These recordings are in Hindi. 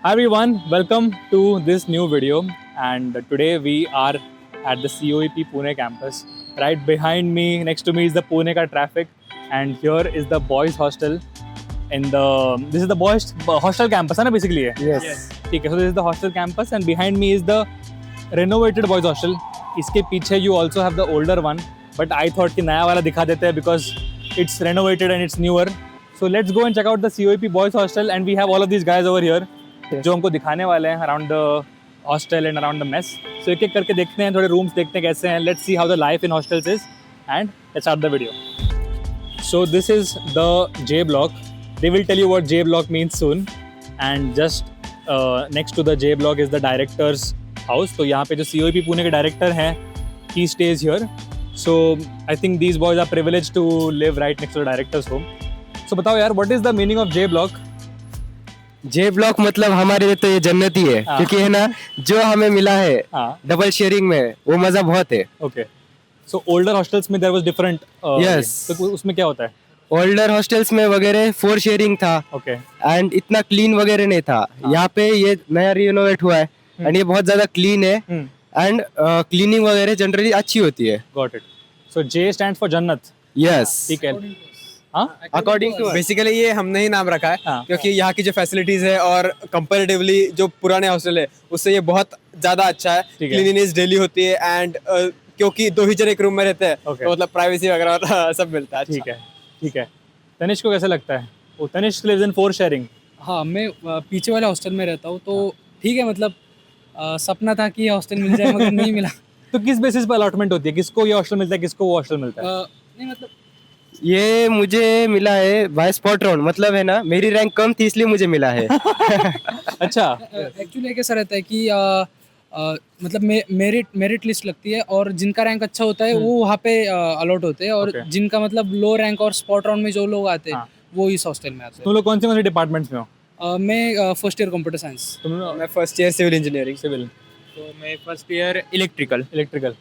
Hi everyone, welcome to this new video. And today we are at the COEP Pune campus. Right behind me, next to me is the Pune ka traffic, and here is the boys hostel. This is the boys hostel campus, है ना basically ये? Yes. ठीक है. So this is the hostel campus, and behind me is the renovated boys hostel. इसके पीछे you also have the older one, but I thought कि नया वाला दिखा देते हैं because it's renovated and it's newer. So let's go and check out the COEP boys hostel, and we have all of these guys over here. जो हमको दिखाने वाले हैं around the hostel and around the mess. So एक एक करके देखते हैं, थोड़े रूम्स देखते हैं कैसे हैं. Let's see how the life in hostels is and let's start the video. So this is the J block. They will tell you what J block means soon. And just next to the J block is the director's house. तो यहाँ पे जो COEP पुणे के डायरेक्टर हैं, he stays here. So I think these boys are privileged to live right next to the director's home. So बताओ यार, what is the meaning of J block? J block मतलब हमारे लिए तो ये जन्नत ही है. हाँ. क्योंकि है ना, जो हमें मिला है हाँ. डबल शेयरिंग में, वो मजा बहुत है. Okay. So older hostels में there was different. Yes. तो उसमें क्या होता है? ओल्डर हॉस्टल्स में वगैरह 4 शेयरिंग था. Okay. एंड इतना क्लीन वगैरह नहीं था. यहाँ पे ये नया रिनोवेट हुआ है एंड ये बहुत ज्यादा क्लीन है. एंड क्लीनिंग वगैरह जनरली अच्छी होती है. Got it. So J stands for जन्नत. यस. ठीक है. हाँ. अकॉर्डिंग टू बेसिकली ये हमने ही नाम रखा है हाँ. क्योंकि यहाँ की जो फैसिलिटीज है और कंपैरेटिवली जो पुराने हॉस्टल है उससे ये बहुत ज्यादा अच्छा है. ठीक है. क्लीनिनेस डेली होती है एंड क्योंकि 2 ही जन एक रूम में रहते हैं Okay. तो मतलब प्राइवेसी वगैरह सब मिलता है. ठीक है. ठीक है. तनिष्क को कैसा लगता है? वो तनिष्क लिव्स इन 4 शेयरिंग. हाँ, मैं पीछे वाले हॉस्टल में रहता हूँ तो ठीक है. मतलब सपना था कि ये हॉस्टल मिल जाए मगर नहीं मिला. तो किस बेसिस पर अलॉटमेंट होती है? किसको ये हॉस्टल मिलता है, किसको वो हॉस्टल मिलता है? नहीं मतलब ये मुझे मिला है बाय स्पॉट राउंड. मतलब है ना, मेरी रैंक कम थी इसलिए मुझे मिला है. अच्छा. एक्चुअली कैसा रहता है कि मतलब मेरिट लिस्ट लगती है और जिनका रैंक अच्छा होता है वो वहाँ पे अलॉट होते हैं और Okay. जिनका मतलब लो रैंक और स्पॉट राउंड में जो लोग आते हैं हाँ. वो इस हॉस्टल में आते तुम लोग कौन से डिपार्टमेंट्स में हो? हैं. मैं फर्स्ट ईयर कंप्यूटर साइंस. तुम लोग मैं first year civil engineering. Civil. तो मैं first year electrical. Electrical.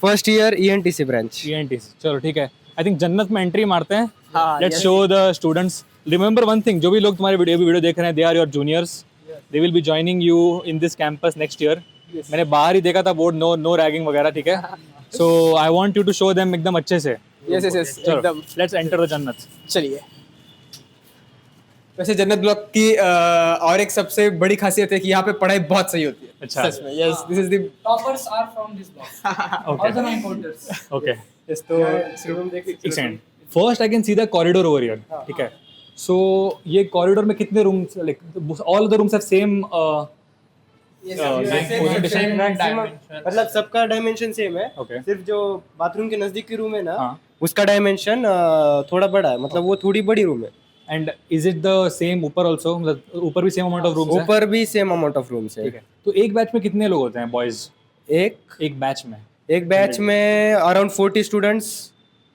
First year ENTC branch. ENT. चलो ठीक है. आई थिंक जन्नत में एंट्री मारते हैं. हाँ, let's yes. Show the students. Remember one thing, जो भी लोग तुम्हारे वीडियो देख रहे हैं, they are your juniors. They will be joining you in this campus next year. मैंने बाहर ही देखा था बोर्ड, नो रैगिंग वगैरह. ठीक है. So I want you to show them एकदम अच्छे से. यस यस यस चलो एकदम. लेट्स एंटर द जन्नत. चलिए. वैसे जन्नत ब्लॉक की और एक सबसे बड़ी खासियत है कि यहाँ पे पढ़ाई बहुत सही होती है. अच्छा. सच में. Yes, this is the toppers are from this block. Okay. Also nine counters. Okay. Yes. तो एक second. First I can see the corridor over here. ठीक है. सो ये कॉरिडोर में कितने rooms, like all the rooms have same मतलब सबका डायमेंशन सेम है. Okay. सिर्फ जो बाथरूम के नजदीक की रूम है ना, हाँ. उसका डायमेंशन थोड़ा बड़ा है. मतलब वो थोड़ी बड़ी रूम है. And is it the same ऊपर आल्सो? मतलब ऊपर भी सेम अमाउंट ऑफ रूम्स है? ऊपर भी सेम अमाउंट ऑफ रूम्स है. ठीक है. तो एक बैच में कितने लोग होते हैं बॉयज? एक बैच में एक बैच में अराउंड 40 स्टूडेंट्स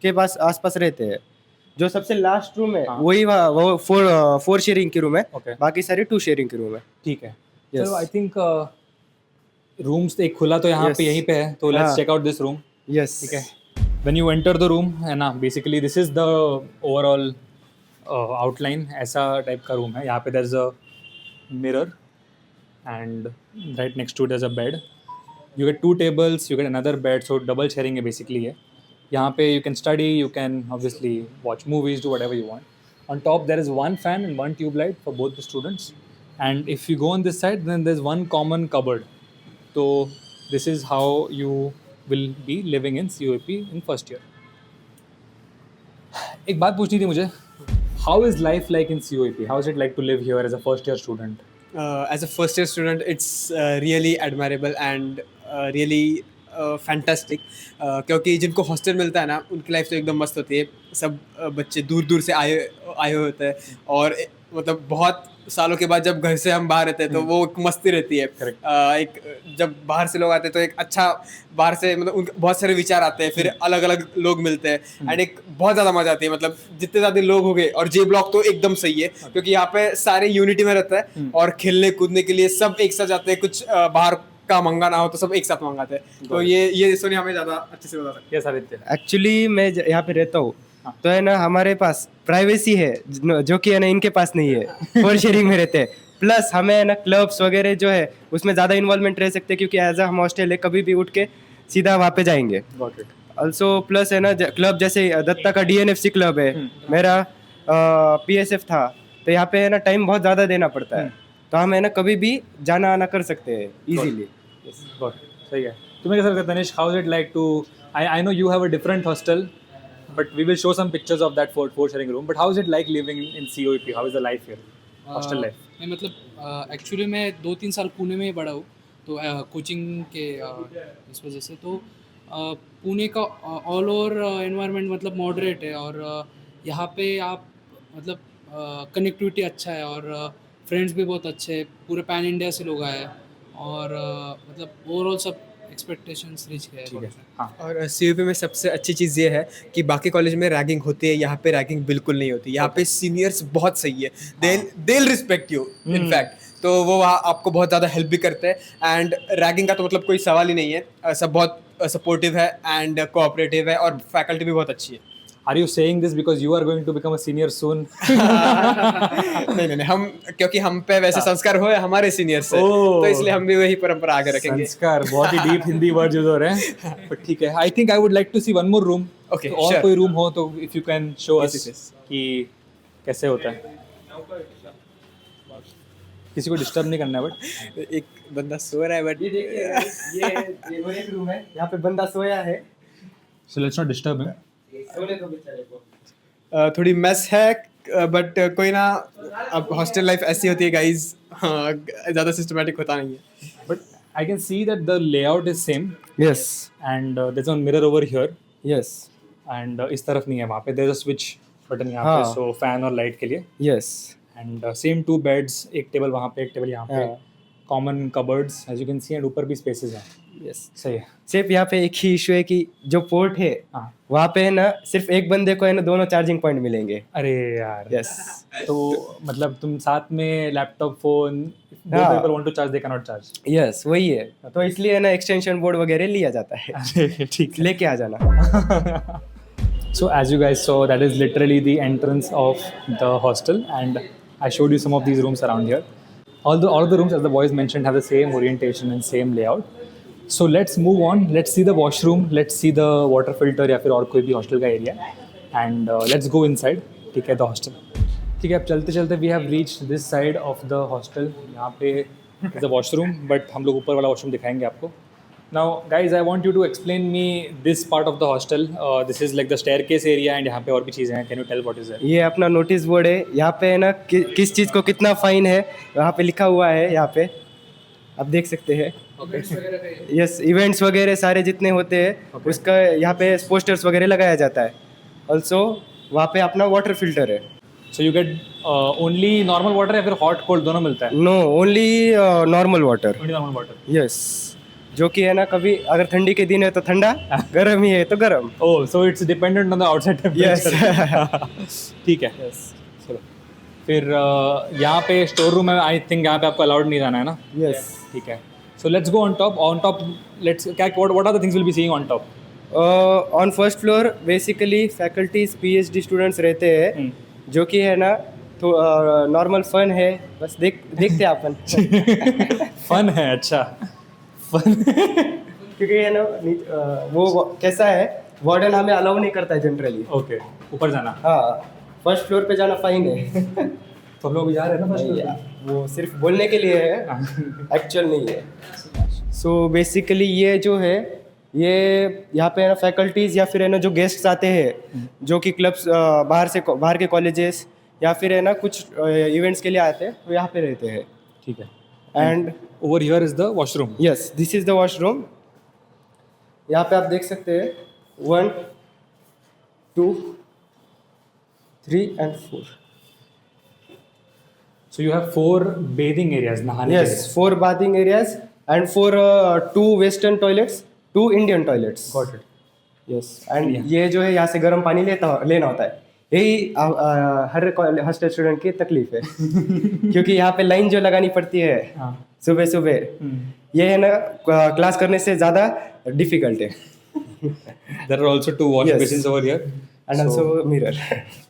के पास आसपास रहते हैं. जो सबसे लास्ट रूम है हाँ. वही वो 4 शेयरिंग की रूम है. Okay. बाकी सारी 2 शेयरिंग की रूम है. ठीक है. Yes. चलो आई थिंक रूम्स एक खुला तो यहाँ Yes. पे यहीं पे है, तो लेट्स हाँ. Check out this room. Yes. ठीक है. When you enter the room है ना, basically this is the overall outline. ऐसा टाइप का रूम है. यहाँ पे there is a mirror and right next to there is a bed. You get 2 tables, you get another bed. So double sharing है बेसिकली ये. यहाँ पे you can study, you can obviously watch movies, do whatever you want. On top there is 1 fan and 1 tube light for both the students. And if you go on this side, then there's 1 common cupboard. So this is how you will be living in COEP in first year. एक बात पूछनी थी मुझे. How is life like in COEP? How is it like to live here as a first year student? as a first year student it's really admirable and really fantastic. क्योंकि जिनको हॉस्टल मिलता है ना उनकी लाइफ तो एकदम मस्त होती है. सब बच्चे दूर दूर से आए हुए होते हैं और मतलब बहुत सालों के बाद जब घर से हम बाहर रहते हैं तो वो एक मस्ती रहती है. एक जब बाहर से लोग आते हैं तो एक अच्छा बाहर से मतलब उनके बहुत सारे विचार आते हैं, फिर अलग अलग लोग मिलते हैं एंड एक बहुत ज़्यादा मजा आती है. मतलब जितने ज़्यादा लोग हो गए. और J ब्लॉक तो एकदम सही है क्योंकि यहाँ पे सारे यूनिटी में रहता है और खेलने कूदने के लिए सब एक साथ जाते हैं. कुछ बाहर का मंगाना हो तो सब एक साथ मंगाते हैं. तो ये सोनी हमें ज़्यादा अच्छे से बता सकते Yes, Aditya. एक्चुअली मैं यहाँ पे रहता हूँ तो है ना, हमारे पास प्राइवेसी है जो कि है ना इनके पास नहीं है. 4 शेयरिंग में रहते हैं प्लस हमें है ना क्लब्स वगैरह जो है उसमें ज़्यादा इन्वॉल्वमेंट रह सकते हैं, क्योंकि एज अ हम हॉस्टल है, कभी भी उठ के सीधा वहाँ पे जाएंगे. Got it. ऑल्सो प्लस है ना क्लब जैसे दत्ता का DNFC क्लब है, मेरा PSF था, तो यहाँ पे है ना टाइम बहुत ज़्यादा देना पड़ता है, तो हम है ना कभी भी जाना आना कर सकते हैं इजीली. Got it. सही है. तुम्हें कैसा लगता है Tanishq? How is it like to, I know you have a different hostel, but we will show some pictures of that four sharing room, but how is it like living in COEP? How is the life here, hostel life? मैं मतलब एक्चुअली मैं 2-3 साल पुणे में ही बड़ा हूँ, तो कोचिंग के इस वजह से तो पुणे का ऑल ओवर एनवायरनमेंट मतलब मॉडरेट है, और यहाँ पे आप मतलब कनेक्टिविटी अच्छा है, और फ्रेंड्स भी बहुत अच्छे हैं, पूरे पैन इंडिया से लोग आए हैं, और मतलब ओवरऑल सब एक्सपेक्टेशंस रीच किया है. हाँ. और CUP में सबसे अच्छी चीज़ ये है कि बाकी कॉलेज में रैगिंग होती है, यहाँ पे रैगिंग बिल्कुल नहीं होती. यहाँ पे सीनियर्स बहुत सही है, दे रिस्पेक्ट यू इनफैक्ट, तो वो वहाँ आपको बहुत ज़्यादा हेल्प भी करते हैं. एंड रैगिंग का तो मतलब कोई सवाल ही नहीं है, सब बहुत सपोर्टिव है एंड कोऑपरेटिव है, और फैकल्टी भी बहुत अच्छी है. Are you saying this because you are going to become a senior soon? नहीं, हम क्योंकि हम पे वैसे संस्कार हुए हमारे सीनियर से, तो इसलिए हम भी वही परंपरा आगे रखेंगे. संस्कार, बहुत ही डीप हिंदी वर्ड यूज हो रहे हैं, but ठीक है. I think I would like to see one more room. Okay, तो और sure. कोई रूम हो तो if you can show Yes, us yes. कि कैसे होता है. किसी को डिस्टर्ब नहीं करना है, बट एक बंदा सो रहा है, बट ये वो एक रूम है, यहाँ पे बंदा सोया है. So let's not disturb him. सोने दो बेचारे को. थोड़ी मेस है, बट कोई ना, अब हॉस्टल लाइफ ऐसी होती है गाइज, ज़्यादा सिस्टमेटिक होता नहीं है. But I can see that the layout is same, Yes, and there's a mirror over here, yes, and इस तरफ नहीं है, वहाँ पे there's a switch button यहाँ हाँ. पे, so fan और light के लिए, yes. and same 2 beds, एक टेबल वहाँ पे, एक टेबल यहाँ पे, हाँ. common cupboards as you can see, and ऊपर भी spaces हैं. Yes. सही है. सिर्फ यहाँ पे एक ही इशू है कि जो पोर्ट है हाँ. वहाँ पे है ना सिर्फ एक बंदे को है ना दोनों चार्जिंग पॉइंट मिलेंगे. अरे यार. Yes. तो मतलब तुम साथ में लैपटॉप फोन, हाँ. people want to charge, they cannot charge. Yes, वही है, तो इसलिए है ना एक्सटेंशन बोर्ड वगैरह लिया जाता है. अरे ठीक है. लेके आ जाना. So as you guys saw, that is literally the entrance of the hostel, and I showed you some of these rooms around here. All of the rooms, as the boys mentioned, have the same orientation and same layout. So let's move on. Let's see the washroom. Let's see the water filter या फिर और कोई भी hostel का area. And let's go inside. ठीक है, the hostel. ठीक है, अब चलते चलते we have reached this side of the hostel. यहाँ पे is the washroom, but हम लोग ऊपर वाला washroom दिखाएंगे आपको. Now, guys, I want you to explain me this part of the hostel. This is like the staircase area, and यहाँ पे और भी चीज़ें हैं. Can you tell what is it? ये अपना नोटिस बोर्ड है. यहाँ पे है ना किस चीज़ को कितना फाइन है वहाँ पे लिखा हुआ है. यहाँ पे आप देख सकते हैं. यस, इवेंट्स वगैरह सारे जितने होते हैं उसका यहाँ पे पोस्टर्स वगैरह लगाया जाता है. ऑल्सो वहाँ पे अपना वाटर फिल्टर है. So you get only normal water या फिर hot cold दोनों मिलता है? No, only normal water. Only normal water. Yes, जो कि है ना कभी अगर ठंडी के दिन है तो ठंडा, गर्म ही है तो गर्म. Oh, so it's dependent on the outside temperature. Yes. ठीक है. चलो. फिर यहाँ पे स्टोर रूम है. आई थिंक यहाँ पे आपको अलाउड नहीं जाना है ना? यस. ठीक है. So let's go on top. On top, let's what are the things we'll be seeing on top? On first floor basically faculties PhD students रहते हैं, जो कि है ना तो नॉर्मल फन है. बस देखते हैं अपन. फन है. अच्छा. फन. क्योंकि है ना वो कैसा है, वार्डन हमें अलाउ नहीं करता है जनरली. ओके. ऊपर जाना. हाँ, फर्स्ट फ्लोर पे जाना फाइन है. तो हम लोग भी जा रहे हैं ना फर्स्ट नहीं, फ्लोर. वो सिर्फ बोलने के लिए है, एक्चुअल नहीं है. सो बेसिकली ये जो है, ये यहाँ पे है ना फैकल्टीज या फिर है ना जो गेस्ट्स आते हैं जो कि क्लब्स बाहर के कॉलेजेस या फिर है ना कुछ इवेंट्स के लिए आते हैं, तो यहाँ पे रहते हैं. ठीक है. And over here is the washroom. Yes, this is the washroom. यहाँ पे आप देख सकते हैं 1, 2, 3 and 4. So you have 4 bathing areas, नहाने के लिए. Yes, 4 bathing areas and 2 Western toilets, 2 Indian toilets. Got it. Yes, and ये जो है यहाँ से गर्म पानी लेना होता है. यही हर हॉस्टल स्टूडेंट की तकलीफ है. क्योंकि यहाँ पे लाइन जो लगानी पड़ती है सुबह सुबह, ये है ना क्लास करने से ज़्यादा डिफिकल्ट है. There are also 2 wash Yes. basins over here. And also mirror.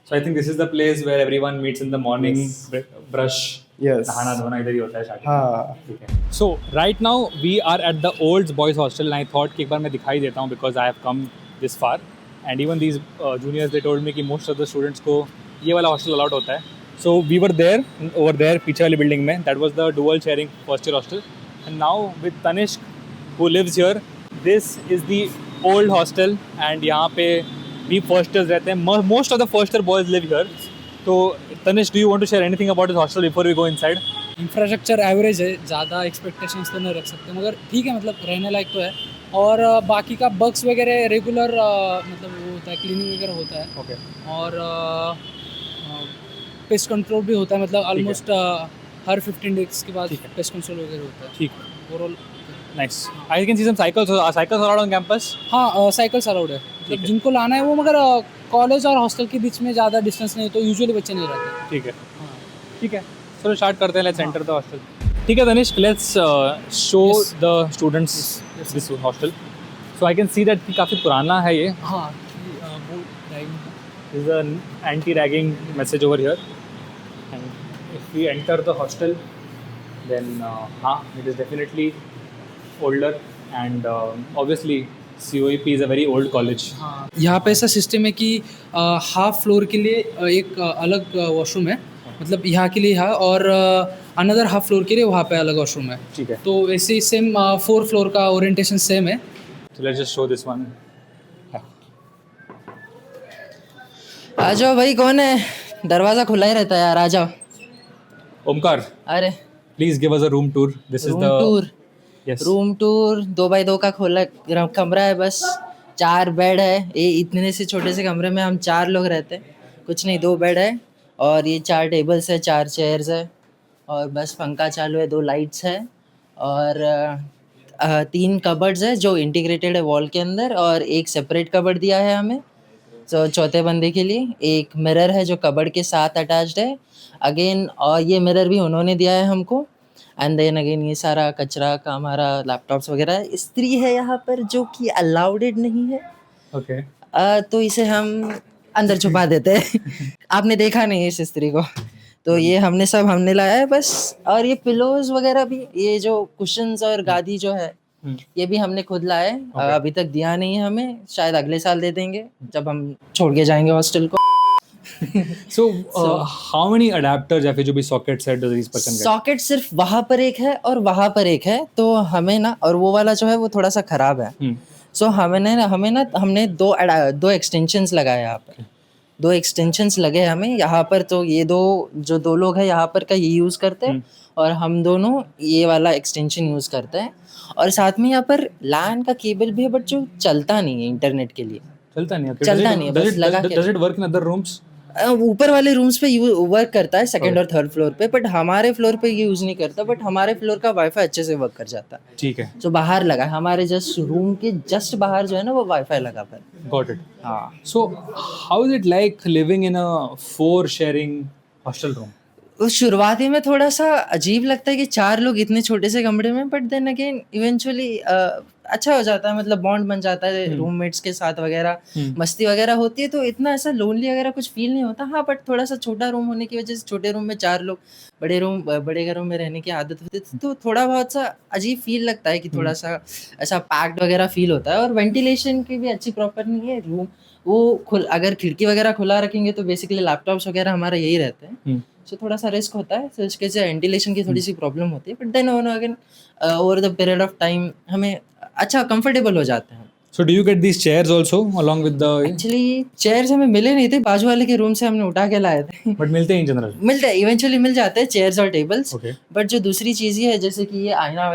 So I think this is the place where everyone meets in the morning, brush, Yes. नहाना धोना इधर ही होता है स्टार्टिंग। हाँ ठीक है। So right now we are at the old boys hostel and I thought कि एक बार मैं दिखाई देता हूँ because I have come this far and even these juniors they told me कि मोस्ट ऑफ द स्टूडेंट्स को ये वाला हॉस्टल अलाउड होता है। So we were there over there पीछे वाली बिल्डिंग में, that was the dual sharing first year hostel and now with Tanishk who lives here, this is the old hostel and यहाँ पे भी फर्स्ट ईयर्स रहते हैं। Most of the first year boys live here. तो Tanishk, do you want to share anything about this hostel before we go inside? Infrastructure average है, ज़्यादा एक्सपेक्टेशंस तो नहीं रख सकते, मगर ठीक है, मतलब रहने लायक तो है। और बाकी का बग्स वगैरह रेगुलर मतलब वो होता है, क्लीनिंग वगैरह होता है। ओके, और पेस्ट कंट्रोल भी होता है, मतलब ऑलमोस्ट हर 15 डेज के बाद ठीक है। पेस्ट कंट्रोल वगैरह होता है। ठीक, overall nice. I can see some cycles around on campus. हाँ, साइकिल्स अलाउड है, ठीक मतलब है। जिनको लाना है वो, मगर कॉलेज और हॉस्टल के बीच में ज़्यादा डिस्टेंस नहीं, तो यूजुअली बच्चे नहीं रहते। ठीक है, हाँ, ठीक है, चलो स्टार्ट करते हैं। Let's enter the hostel. ठीक है Tanishq, let's show Yes. The students Yes. This hostel. So I can see that कि काफ़ी पुराना है ये। हाँ, वो driving There's an anti-ragging message over here, and if we enter the hostel, then it is definitely older, and obviously COEP is a very old college. हाँ, यहाँ पे ऐसा सिस्टम है कि हाफ फ्लोर के लिए एक अलग वॉशरूम है, मतलब यहाँ के लिए यहाँ, और अनदर हाफ फ्लोर के लिए वहाँ पे अलग वॉशरूम है। ठीक है, तो ऐसे ही सेम 4 फ्लोर का ओरिएंटेशन सेम है। so let's just show this one. आ जाओ भाई, कौन है? दरवाजा खुला ही रहता है यार, आ जाओ। Omkar, अरे please give us a room tour. This is room the tour, yes. Room tour 2x2 का खोला कमरा है, बस 4 बेड है। ये इतने से छोटे से कमरे में हम 4 लोग रहते हैं, कुछ नहीं, 2 बेड है और ये 4 टेबल्स है, 4 चेयर्स है और बस पंखा चालू है, 2 लाइट्स है और 3 कबर्ड्स है जो इंटीग्रेटेड है वॉल के अंदर, और एक सेपरेट कबर्ड दिया है हमें तो चौथे बंदे के लिए। एक मिरर है जो कबर्ड के साथ अटैच्ड है अगेन, और ये मिरर भी उन्होंने दिया है हमको। एंड देन अगेन ये सारा कचरा का हमारा लैपटॉप्स वगैरह है। स्त्री है यहाँ पर जो कि अलाउडेड नहीं है, Okay. तो इसे हम अंदर छुपा देते हैं। आपने देखा नहीं है इस स्त्री को, तो ये हमने लाया है बस। और ये पिलोज वगैरह भी, ये जो कुशन्स और गादी जो है ये भी हमने खुद लाए हैं। Okay. अभी तक दिया नहीं है हमें, शायद अगले साल दे देंगे जब हम छोड़ के जाएंगे हॉस्टल को। So, how many adapters या फिर जो भी sockets है does each person get? Socket सिर्फ वहां पर एक है और वहां पर एक है, तो हमें ना, और वो वाला जो है वो थोड़ा सा खराब है। सो हमने दो एक्सटेंशंस लगाए यहाँ पर, 2 एक्सटेंशंस लगे हमें यहाँ पर। तो ये दो लोग हैं यहाँ पर का ये यूज़ करते हैं और हम दोनों ये वाला एक्सटेंशन यूज़ करते हैं। और साथ में यहाँ पर लैन का केबल भी है, बट जो चलता नहीं है इंटरनेट के लिए, चलता नहीं है। चलता नहीं है, बस लगा के Does it work in other rooms? ऊपर वाले रूम्स पे वर्क करता है, सेकंड और थर्ड फ्लोर पे, बट हमारे फ्लोर पे ये यूज़ नहीं करता। बट हमारे फ्लोर का वाईफाई अच्छे से वर्क कर जाता है, ठीक है, जो बाहर लगा है हमारे जस्ट रूम के जस्ट बाहर जो है ना, वो वाईफाई लगा पर। got it. हाँ, So, how is it like living in a 4 sharing hostel room? उस शुरुआती में थोड़ा सा अजीब लगता है कि 4 लोग इतने छोटे से कमरे में, बट देन अगेन इवेंचुअली अच्छा हो जाता है, मतलब बॉन्ड बन जाता है रूममेट्स के साथ वगैरह, मस्ती वगैरह होती है, तो इतना ऐसा लोनली वगैरह कुछ फील नहीं होता। हाँ, बट थोड़ा सा छोटा रूम होने की वजह से, छोटे रूम में 4 लोग, बड़े घरों में रहने की आदत होती है, तो थोड़ा बहुत सा अजीब फील लगता है कि थोड़ा सा ऐसा पैक्ड वगैरह फील होता है। और वेंटिलेशन की भी अच्छी प्रॉपर नहीं है रूम, वो अगर खिड़की वगैरह खुला रखेंगे तो बेसिकली लैपटॉप्स वगैरह हमारे यही रहते हैं, सो थोड़ा सा रिस्क होता है। तो इसके से वेंटिलेशन की थोड़ी सी प्रॉब्लम होती है, but then again over the period of time हमें अच्छा कंफर्टेबल हो जाते हैं। So, do you get these chairs also along with the? Actually chairs हमें मिले नहीं थे, बाजू वाले के रूम से हमने उठा के लाए थे। But मिलते हैं in general. मिलते हैं, इवेंचुअली मिल जाते हैं चेयर्स और टेबल्स। Okay. बट जो दूसरी चीज़ ये है, जैसे कि ये आईना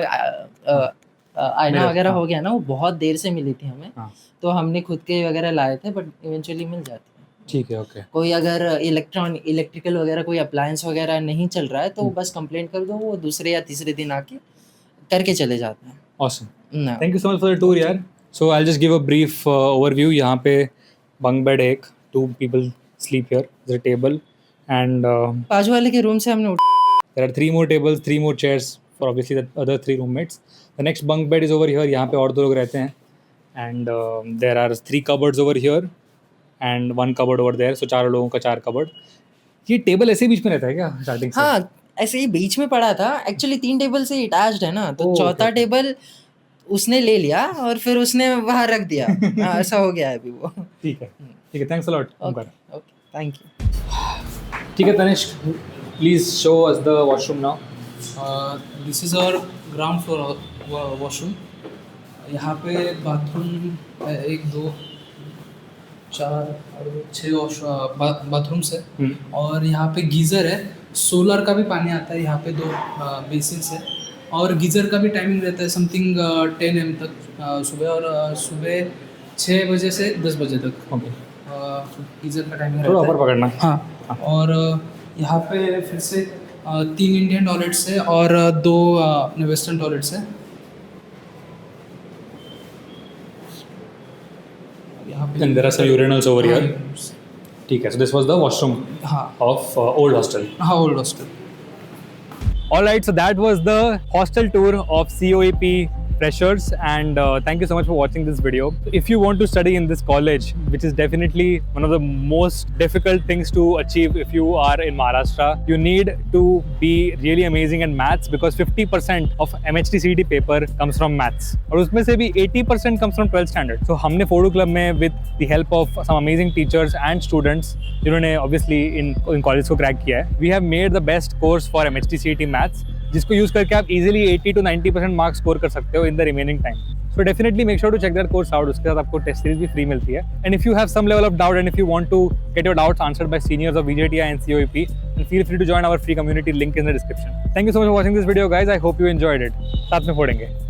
Mirror, वगैरह हाँ। हो गया ना, वो बहुत देर से मिली थी हमें, हाँ। तो हमने खुद के वगैरह लाए थे, बट इवेंचुअली मिल जाती है। ठीक है, ओके। कोई अगर इलेक्ट्रिकल वगैरह कोई अप्लायंस वगैरह नहीं चल रहा है तो बस कंप्लेंट कर दो, वो दूसरे या तीसरे दिन आके करके चले जाते हैं। Awesome. ना, Thank you so much for the tour यार. So I'll just give a brief overview. यहाँ पे bunk bed है एक, 2 people sleep here. There's a table and बाजू वाले के रूम से हमने there are 3 more tables, 3 more chairs for obviously the other 3 roommates. The next bunk bed is over here. यहाँ पे और 2 लोग रहते हैं and there are 3 cupboards over here and 1 cupboard over there. So 4 लोगों का 4 cupboard. ये टेबल ऐसे ही बीच में रहता है क्या स्टार्टिंग से? हाँ, ऐसे ही बीच में पड़ा था एक्चुअली, 3 टेबल से अटैच्ड है ना, तो ओह, चौथा टेबल उसने ले लिया और फिर उसने वहां रख दिया। हाँ, ऐसा हो गया है अभी वो। ठीक है, thanks a lot. Okay, thank you. ठीक है Tanishq, please show us the washroom now. This is our ground floor washroom. यहाँ पे बाथरूम 1 2 4 और 6 बाथरूम्स है, और यहाँ पे गीज़र है, सोलर का भी पानी आता है यहाँ पे, 2 बेसिन्स है, और गीज़र का भी टाइमिंग रहता है समथिंग 10 AM तक सुबह, और सुबह 6 बजे से 10 बजे तक ओके, गीज़र का टाइमिंग थोड़ा रहता ऊपर है। पकड़ना। हाँ, और यहाँ पे फिर से 3 इंडियन टॉयलेट्स है और 2 अपने वेस्टर्न टॉयलेट्स है। यहाँ पे And there are some urinals over here. हाँ, ठीक है, so this was the washroom हाँ, of old hostel. हाँ, old hostel. Alright, so that was the hostel tour of COEP freshers, and thank you so much for watching this video. If you want to study in this college, which is definitely one of the most difficult things to achieve if you are in Maharashtra, you need to be really amazing in maths, because 50% of MHT CET paper comes from maths, और उसमें से भी 80% comes from 12th standard. So हमने फोटो क्लब में with the help of some amazing teachers and students जिन्होंने obviously in college को crack किया है, we have made the best course for MHT CET maths, जिसको यूज करके आप इजीली 80 to 90% मार्क्स स्कोर कर सकते हो in the remaining time. So definitely make sure to check that course out. उसके साथ आपको टेस्ट सीरीज भी फ्री मिलती है। And if you have some level of doubt and if you want to get your doubts answered by seniors of VJTI and COEP, then feel free to join our free community, link in the description. Thank you so much for watching this video guys. I hope you enjoyed it. साथ में फोड़ेंगे।